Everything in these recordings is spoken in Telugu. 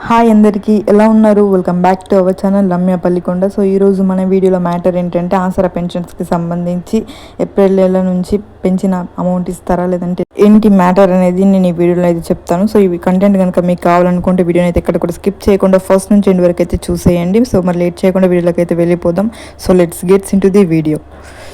హాయ్ అందరికీ ఎలా ఉన్నారు? Welcome back to our channel Ramya Pallikonda. So ఈరోజు మన వీడియోలో మ్యాటర్ ఏంటంటే ఆసరా పెన్షన్స్కి సంబంధించి ఏప్రిల్ నెల నుంచి పెంచిన అమౌంట్ ఇస్తారా లేదంటే ఏంటి మ్యాటర్ అనేది నేను ఈ వీడియోలో అయితే చెప్తాను. సో ఈ కంటెంట్ కనుక మీకు కావాలనుకుంటే వీడియోని అయితే ఎక్కడ కూడా స్కిప్ చేయకుండా ఫస్ట్ నుంచి ఎండ్ వరకు అయితే చూసేయండి. సో మరి లేట్ చేయకుండా వీడియోలోకి అయితే వెళ్ళిపోదాం. So let's gets in to the video.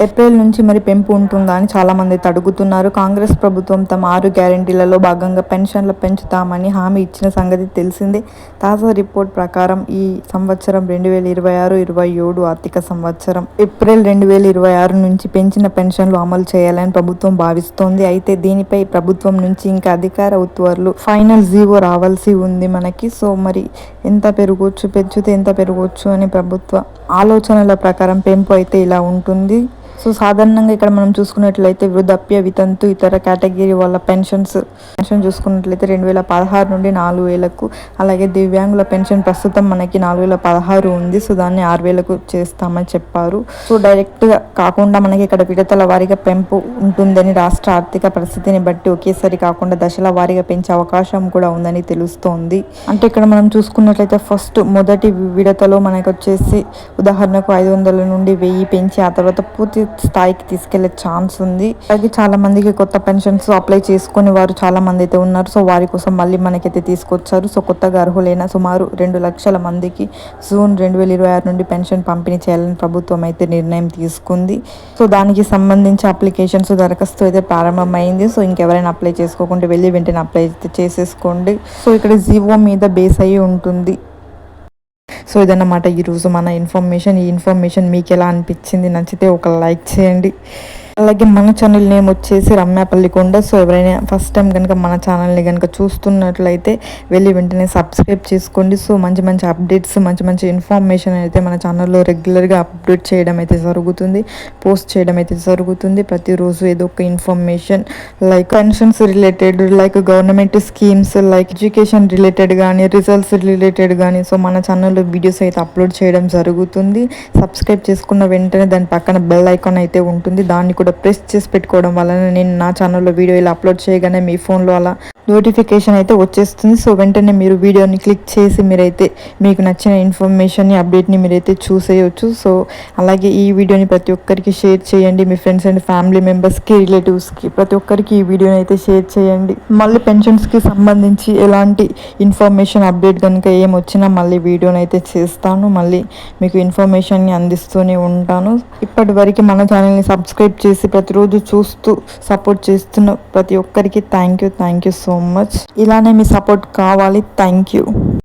April నుంచి మరి పెంపు ఉంటుందా అని చాలామంది అయితే అడుగుతున్నారు. కాంగ్రెస్ ప్రభుత్వం తమ 6 గ్యారెంటీలలో భాగంగా పెన్షన్లు పెంచుతామని హామీ ఇచ్చిన సంగతి తెలిసిందే. తాజా రిపోర్ట్ ప్రకారం ఈ సంవత్సరం 2026-27 ఆర్థిక సంవత్సరం ఏప్రిల్ 2026 నుంచి పెంచిన పెన్షన్లు అమలు చేయాలని ప్రభుత్వం భావిస్తోంది. అయితే దీనిపై ప్రభుత్వం నుంచి ఇంకా అధికార ఉత్తర్వులు ఫైనల్ జీవో రావాల్సి ఉంది మనకి. సో మరి ఎంత పెరగవచ్చు, పెంచితే ఎంత పెరగవచ్చు అని ప్రభుత్వ ఆలోచనల ప్రకారం పెంపు అయితే ఇలా ఉంటుంది. సో సాధారణంగా ఇక్కడ మనం చూసుకున్నట్లయితే వృద్ధాప్య, వితంతు, ఇతర కేటగిరీ వాళ్ళ పెన్షన్ చూసుకున్నట్లయితే 2016 నుండి 4000కు, అలాగే దివ్యాంగుల పెన్షన్ ప్రస్తుతం మనకి 4016 ఉంది. సో దాన్ని 6000కు చేస్తామని చెప్పారు. సో డైరెక్ట్గా కాకుండా మనకి ఇక్కడ విడతల వారీగా పెంపు ఉంటుందని, రాష్ట్ర ఆర్థిక పరిస్థితిని బట్టి ఒకేసారి కాకుండా దశల వారీగా పెంచే అవకాశం కూడా ఉందని తెలుస్తోంది. అంటే ఇక్కడ మనం చూసుకున్నట్లయితే ఫస్ట్ మొదటి విడతలో మనకి వచ్చేసి ఉదాహరణకు 500 నుండి 1000 పెంచి ఆ తర్వాత పూర్తి స్థాయికి తీసుకెళ్లే ఛాన్స్ ఉంది. అలాగే చాలా మందికి కొత్త పెన్షన్స్ అప్లై చేసుకుని వారు చాలా మంది అయితే ఉన్నారు. సో వారి కోసం మళ్ళీ మనకైతే తీసుకొచ్చారు. సో కొత్తగా అర్హులైన సుమారు 2 లక్షల మందికి జూన్ 2026 నుండి పెన్షన్ పంపిణీ చేయాలని ప్రభుత్వం అయితే నిర్ణయం తీసుకుంది. సో దానికి సంబంధించి అప్లికేషన్స్, దరఖాస్తు అయితే ప్రారంభమైంది. సో ఇంకెవరైనా అప్లై చేసుకోకుండా వెళ్ళి వెంటనే అప్లై అయితే చేసేసుకోండి. సో ఇక్కడ జీవో మీద బేస్ అయ్యి ఉంటుంది. సో ఇదన్నమాట ఈరోజు మన ఇన్ఫర్మేషన్. ఈ ఇన్ఫర్మేషన్ మీకు ఎలా అనిపించింది? నచ్చితే ఒక లైక్ చేయండి. అలాగే మన ఛానల్ నేమ్ వచ్చేసి రమ్య పల్లికొండ. సో ఎవరైనా ఫస్ట్ టైం కనుక మన ఛానల్ని కనుక చూస్తున్నట్లయితే వెళ్ళి వెంటనే సబ్స్క్రైబ్ చేసుకోండి. సో మంచి మంచి అప్డేట్స్, మంచి మంచి ఇన్ఫర్మేషన్ అయితే మన ఛానల్లో రెగ్యులర్గా అప్డేట్ చేయడం అయితే జరుగుతుంది, పోస్ట్ చేయడం అయితే జరుగుతుంది. ప్రతిరోజు ఏదో ఒక information like pensions related, like government schemes, like education related కానీ, రిజల్ట్స్ రిలేటెడ్ కానీ సో మన ఛానల్లో వీడియోస్ అయితే అప్లోడ్ చేయడం జరుగుతుంది. సబ్స్క్రైబ్ చేసుకున్న వెంటనే దాని పక్కన బెల్ ఐకాన్ అయితే ఉంటుంది. దాన్ని కూడా ప్రెస్ చేసి పెట్టుకోవడం వలన నేను నా ఛానల్లో వీడియో ఇలా అప్లోడ్ చేయగానే మీ ఫోన్లో అలా నోటిఫికేషన్ అయితే వచ్చేస్తుంది. సో వెంటనే మీరు వీడియోని క్లిక్ చేసి మీరైతే మీకు నచ్చిన ఇన్ఫర్మేషన్ని, అప్డేట్ని మీరైతే చూసేయచ్చు. సో అలాగే ఈ వీడియోని ప్రతి ఒక్కరికి షేర్ చేయండి. మీ ఫ్రెండ్స్ అండ్ ఫ్యామిలీ మెంబర్స్కి, రిలేటివ్స్కి ప్రతి ఒక్కరికి ఈ వీడియోని అయితే షేర్ చేయండి. మళ్ళీ పెన్షన్స్కి సంబంధించి ఎలాంటి ఇన్ఫర్మేషన్ అప్డేట్ కనుక ఏమొచ్చినా మళ్ళీ వీడియోని అయితే చేస్తాను. మళ్ళీ మీకు ఇన్ఫర్మేషన్ని అందిస్తూనే ఉంటాను. ఇప్పటి వరకు మన ఛానల్ని సబ్స్క్రైబ్ చేసి ప్రతిరోజు చూస్తూ సపోర్ట్ చేస్తున్న ప్రతి ఒక్కరికి థ్యాంక్ యూ సో మచ్. ఇలానే మీ సపోర్ట్ కావాలి. Thank you.